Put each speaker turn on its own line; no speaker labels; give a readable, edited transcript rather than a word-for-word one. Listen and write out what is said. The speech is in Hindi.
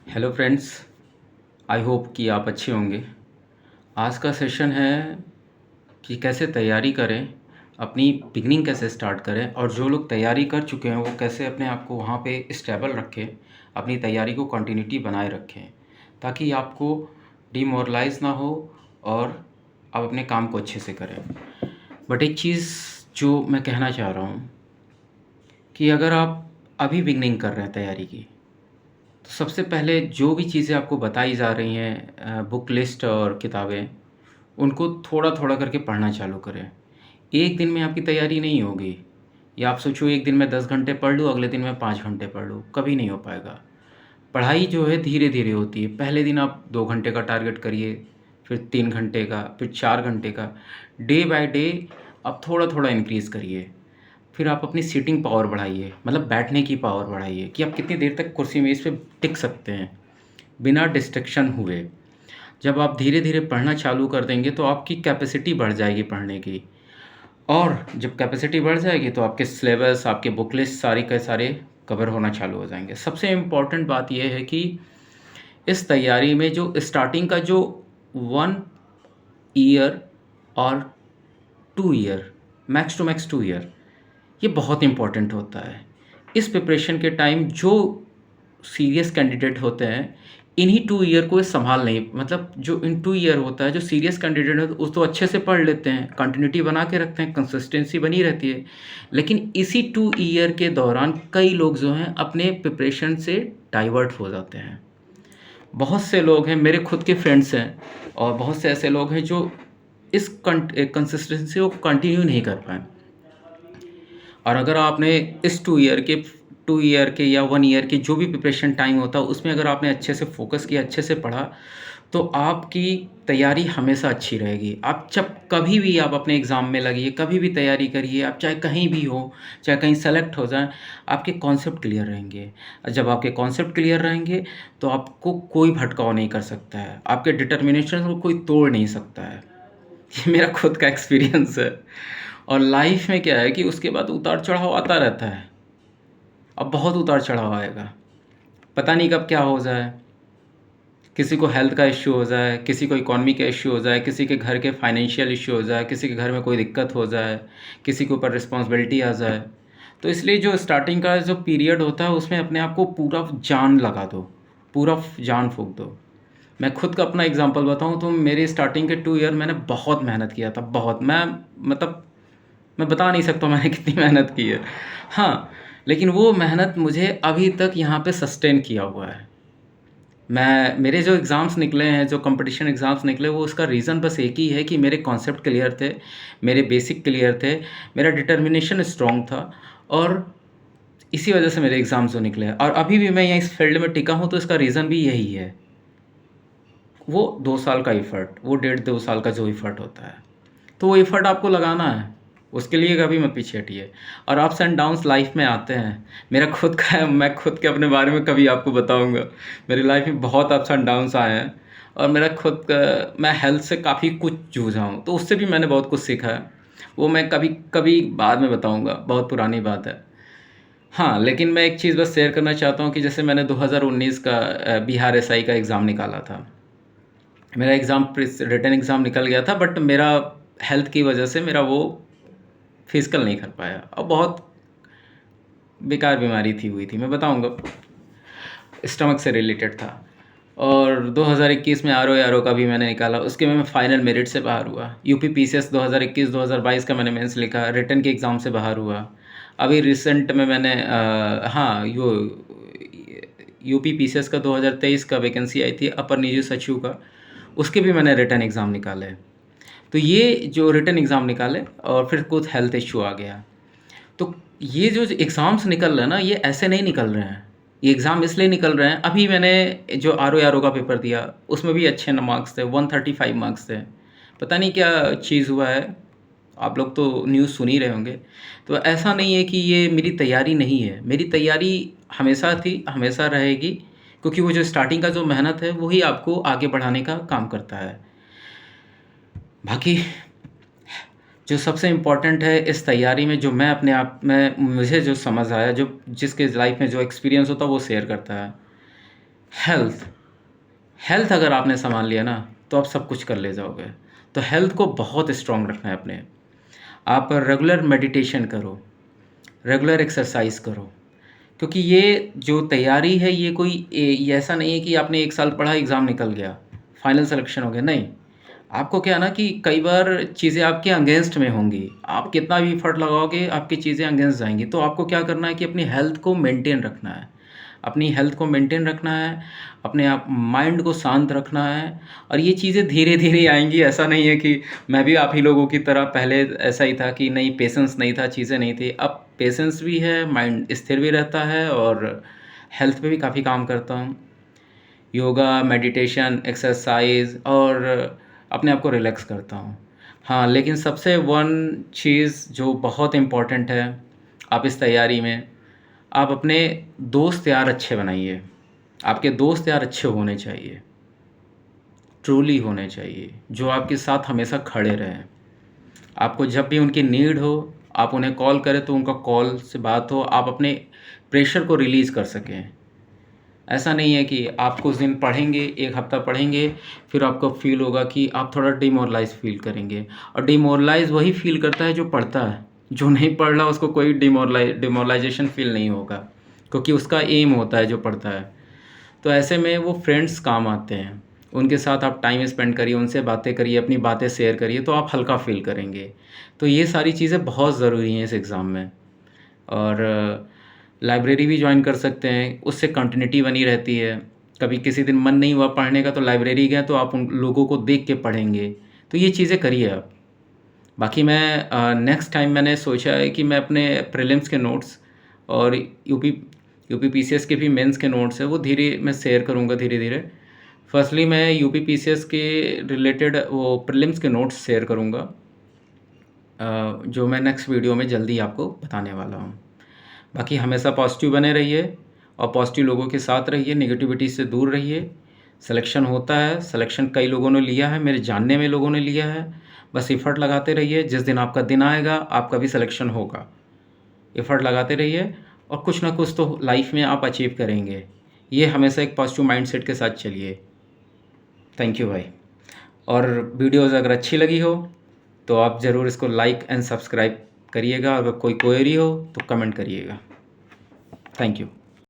Hello friends. आई होप कि आप अच्छे होंगे। आज का सेशन है कि कैसे तैयारी करें, अपनी बिगनिंग कैसे स्टार्ट करें और जो लोग तैयारी कर चुके हैं वो कैसे अपने आप को वहाँ पे स्टेबल रखें, अपनी तैयारी को कंटिन्यूटी बनाए रखें ताकि आपको डिमोरलाइज ना हो और आप अपने काम को अच्छे से करें। बट एक चीज़ जो मैं कहना चाह रहा हूँ कि अगर आप अभी बिगनिंग कर रहे हैं तैयारी की, तो सबसे पहले जो भी चीज़ें आपको बताई जा रही हैं, बुक लिस्ट और किताबें, उनको थोड़ा-थोड़ा करके पढ़ना चालू करें। एक दिन में आपकी तैयारी नहीं होगी, या आप सोचो एक दिन में 10 घंटे पढ़ लूँ, अगले दिन में 5 घंटे पढ़ लूँ, कभी नहीं हो पाएगा। पढ़ाई जो है धीरे-धीरे होती है। पहले दिन आप 2 घंटे का टारगेट करिए, फिर 3 घंटे का, फिर 4 घंटे का। डे बाय डे आप थोड़ा-थोड़ा इंक्रीज़ करिए। फिर आप अपनी सीटिंग पावर बढ़ाइए, मतलब बैठने की पावर बढ़ाइए कि आप कितनी देर तक कुर्सी मेज़ पे टिक सकते हैं, बिना डिस्ट्रैक्शन हुए। जब आप धीरे-धीरे पढ़ना चालू कर देंगे तो आपकी कैपेसिटी बढ़ जाएगी पढ़ने की, और जब कैपेसिटी बढ़ जाएगी तो आपके सिलेबस, आपके बुक लिस्ट सारे के सारे कवर होना चालू हो जाएँगे। सबसे इम्पोर्टेंट बात ये है कि इस तैयारी में जो स्टार्टिंग का जो 1 ईयर और 2 year, max to max 2 year, ये बहुत इम्पोर्टेंट होता है। इस प्रिपरेशन के टाइम जो सीरियस कैंडिडेट होते हैं, इन्हीं 2 ईयर को सँभाल नहीं, मतलब जो इन 2 ईयर होता है, जो सीरियस कैंडिडेट है, उस तो अच्छे से पढ़ लेते हैं, कंटिन्यूटी बना के रखते हैं, कंसिस्टेंसी बनी रहती है। लेकिन इसी 2 ईयर के दौरान कई लोग जो हैं, अपने प्रिपरेशन से डाइवर्ट हो जाते हैं। बहुत से लोग हैं, मेरे खुद के फ्रेंड्स हैं, और बहुत से ऐसे लोग हैं जो इस कंसिस्टेंसी को कंटिन्यू नहीं कर पाए। और अगर आपने इस 2 ईयर के या 1 ईयर के जो भी प्रिपरेशन टाइम होता है, उसमें अगर आपने अच्छे से फ़ोकस किया, अच्छे से पढ़ा, तो आपकी तैयारी हमेशा अच्छी रहेगी। आप जब कभी भी आप अपने एग्ज़ाम में लगिए, कभी भी तैयारी करिए, आप चाहे कहीं भी हो, चाहे कहीं सेलेक्ट हो जाएँ, आपके कॉन्सेप्ट क्लियर रहेंगे। जब आपके कॉन्सेप्ट क्लियर रहेंगे, तो आपको कोई भटकाव नहीं कर सकता है, आपके डिटर्मिनेशन को कोई तोड़ नहीं सकता है। ये मेरा खुद का एक्सपीरियंस है। और लाइफ में क्या है कि उसके बाद उतार-चढ़ाव आता रहता है। अब बहुत उतार-चढ़ाव आएगा, पता नहीं कब क्या हो जाए। किसी को हेल्थ का इश्यू हो जाए, किसी को इकॉनमी का इश्यू हो जाए, किसी के घर के फाइनेंशियल इश्यू हो जाए, किसी के घर में कोई दिक्कत हो जाए, किसी के ऊपर रिस्पॉन्सिबिलिटी आ जाए। तो इसलिए जो स्टार्टिंग का जो पीरियड होता है, उसमें अपने आप को पूरा जान लगा दो, पूरा जान फूँक दो। मैं खुद का अपना एग्ज़ाम्पल बताऊँ तो मेरे स्टार्टिंग के 2 ईयर मैंने बहुत मेहनत किया था, बहुत। मतलब मैं बता नहीं सकता मैंने कितनी मेहनत की है। हाँ, लेकिन वो मेहनत मुझे अभी तक यहाँ पे सस्टेन किया हुआ है। मेरे जो एग्ज़ाम्स निकले हैं, जो कॉम्पिटिशन एग्ज़ाम्स निकले, वो उसका रीज़न बस एक ही है कि मेरे कॉन्सेप्ट क्लियर थे, मेरे बेसिक क्लियर थे, मेरा डिटर्मिनेशन स्ट्रॉन्ग था, और इसी वजह से मेरे एग्ज़ाम्स जो निकले हैं। और अभी भी मैं यहाँ इस फ़ील्ड में टिका हूँ, तो इसका रीज़न भी यही है। वो 2 साल का एफ़र्ट, वो डेढ़ 2 साल का जो एफ़र्ट होता है, तो वो एफ़र्ट आपको लगाना है, उसके लिए कभी मत पीछे हटिए। और अप्स एंड डाउन्स लाइफ़ में आते हैं। मेरा खुद का है, मैं खुद के अपने बारे में कभी आपको बताऊँगा। मेरी लाइफ़ में बहुत अप्स एंड डाउन्स आए हैं, और मेरा खुद का, मैं हेल्थ से काफ़ी कुछ जूझा हूँ, तो उससे भी मैंने बहुत कुछ सीखा है। वो मैं कभी कभी बाद में बताऊँगा, बहुत पुरानी बात है। हाँ, लेकिन मैं एक चीज़ बस शेयर करना चाहता हूँ कि जैसे मैंने 2019 का बिहार एसआई का एग्ज़ाम निकाला था। मेरा रिटन एग्ज़ाम निकल गया था, बट मेरा हेल्थ की वजह से मेरा वो फिज़िकल नहीं कर पाया, और बहुत बेकार बीमारी हुई थी, मैं बताऊँगा, स्टमक से रिलेटेड था। और 2021 में आरओ का भी मैंने निकाला, उसके में मैं फाइनल मेरिट से बाहर हुआ। यूपी पीसीएस 2021-2022 का मैंने मेंस लिखा, रिटन के एग्ज़ाम से बाहर हुआ। अभी रिसेंट में मैंने हाँ, यूपी पीसीएस का 2023 का वैकेंसी आई थी, अपर निजी सचिव का, उसके भी मैंने रिटन एग्ज़ाम निकाले। तो ये जो रिटन एग्ज़ाम निकाले, और फिर कुछ हेल्थ इश्यू आ गया। तो ये जो एग्ज़ाम्स निकल रहे हैं ना, ये ऐसे नहीं निकल रहे हैं। ये एग्ज़ाम इसलिए निकल रहे हैं, अभी मैंने जो आरओ का पेपर दिया, उसमें भी अच्छे न मार्क्स थे, 135 मार्क्स थे। पता नहीं क्या चीज़ हुआ है, आप लोग तो न्यूज़ सुन ही रहे होंगे। तो ऐसा नहीं है कि ये मेरी तैयारी नहीं है, मेरी तैयारी हमेशा थी, हमेशा रहेगी, क्योंकि वो जो स्टार्टिंग का जो मेहनत है, वही आपको आगे बढ़ाने का काम करता है। बाकी जो सबसे इम्पोर्टेंट है इस तैयारी में, जो मैं अपने आप में, मुझे जो समझ आया, जो जिसके लाइफ में जो एक्सपीरियंस होता है वो शेयर करता है। हेल्थ हेल्थ अगर आपने संभाल लिया ना तो आप सब कुछ कर ले जाओगे। तो हेल्थ को बहुत स्ट्रॉन्ग रखना है अपने। आप रेगुलर मेडिटेशन करो, रेगुलर एक्सरसाइज करो, क्योंकि ये जो तैयारी है ये कोई ये ऐसा नहीं है कि आपने 1 साल पढ़ा एग्ज़ाम निकल गया, फाइनल सिलेक्शन हो गया, नहीं। आपको क्या है ना कि कई बार चीज़ें आपके अगेंस्ट में होंगी, आप कितना भी एफर्ट लगाओगे आपकी चीज़ें अगेंस्ट जाएँगी। तो आपको क्या करना है कि अपनी हेल्थ को मेंटेन रखना है, अपनी हेल्थ को मेंटेन रखना है, अपने आप माइंड को शांत रखना है और ये चीज़ें धीरे-धीरे आएँगी। ऐसा नहीं है कि मैं भी आप ही लोगों की तरह पहले ऐसा ही था कि नहीं पेशेंस नहीं था, चीज़ें नहीं थी। अब पेशेंस भी है, माइंड स्थिर भी रहता है और हेल्थ पे भी काफ़ी काम करता हूँ। योगा, मेडिटेशन, एक्सरसाइज़ और अपने आप को रिलैक्स करता हूँ। हाँ, लेकिन सबसे वन चीज़ जो बहुत इम्पोर्टेंट है आप इस तैयारी में, आप अपने दोस्त यार अच्छे बनाइए। आपके दोस्त यार अच्छे होने चाहिए, ट्रूली होने चाहिए, जो आपके साथ हमेशा खड़े रहें। आपको जब भी उनकी नीड हो, आप उन्हें कॉल करें तो उनका कॉल से बात हो, आप अपने प्रेशर को रिलीज़ कर सकें। ऐसा नहीं है कि आप कुछ दिन पढ़ेंगे, 1 हफ़्ता पढ़ेंगे, फिर आपको फ़ील होगा कि आप थोड़ा डिमोरलाइज़ फ़ील करेंगे और डिमोरलाइज़ वही फ़ील करता है जो पढ़ता है। जो नहीं पढ़ रहा उसको कोई डिमोरलाइज़ेशन फ़ील नहीं होगा, क्योंकि उसका एम होता है जो पढ़ता है। तो ऐसे में वो फ्रेंड्स काम आते हैं। उनके साथ आप टाइम स्पेंड करिए, उनसे बातें करिए, अपनी बातें शेयर करिए, तो आप हल्का फ़ील करेंगे। तो ये सारी चीज़ें बहुत ज़रूरी हैं इस एग्ज़ाम में। और लाइब्रेरी भी जॉइन कर सकते हैं, उससे कंटिन्यूटी बनी रहती है। कभी किसी दिन मन नहीं हुआ पढ़ने का तो लाइब्रेरी गए तो आप उन लोगों को देख के पढ़ेंगे। तो ये चीज़ें करिए आप। बाकी मैं नेक्स्ट टाइम मैंने सोचा है कि मैं अपने प्रीलिम्स के नोट्स और यूपी पीसीएस के भी मेंस के नोट्स हैं वो मैं शेयर करूँगा धीरे-धीरे। फर्स्टली मैं यूपी पीसीएस के रिलेटेड वो प्रीलिम्स के नोट्स शेयर करूँगा, जो मैं नेक्स्ट वीडियो में जल्दी आपको बताने वाला हूँ। बाकी हमेशा पॉजिटिव बने रहिए और पॉजिटिव लोगों के साथ रहिए, नेगेटिविटी से दूर रहिए। सिलेक्शन होता है, सिलेक्शन कई लोगों ने लिया है, मेरे जानने में लोगों ने लिया है। बस एफ़र्ट लगाते रहिए, जिस दिन आपका दिन आएगा आपका भी सिलेक्शन होगा। एफ़र्ट लगाते रहिए और कुछ ना कुछ तो लाइफ़ में आप अचीव करेंगे। ये हमेशा एक पॉजिटिव माइंडसेट के साथ चलिए। थैंक यू भाई। और वीडियोज़ अगर अच्छी लगी हो तो आप ज़रूर इसको लाइक एंड सब्सक्राइब करिएगा। अगर कोई क्वेरी हो तो कमेंट करिएगा। Thank you.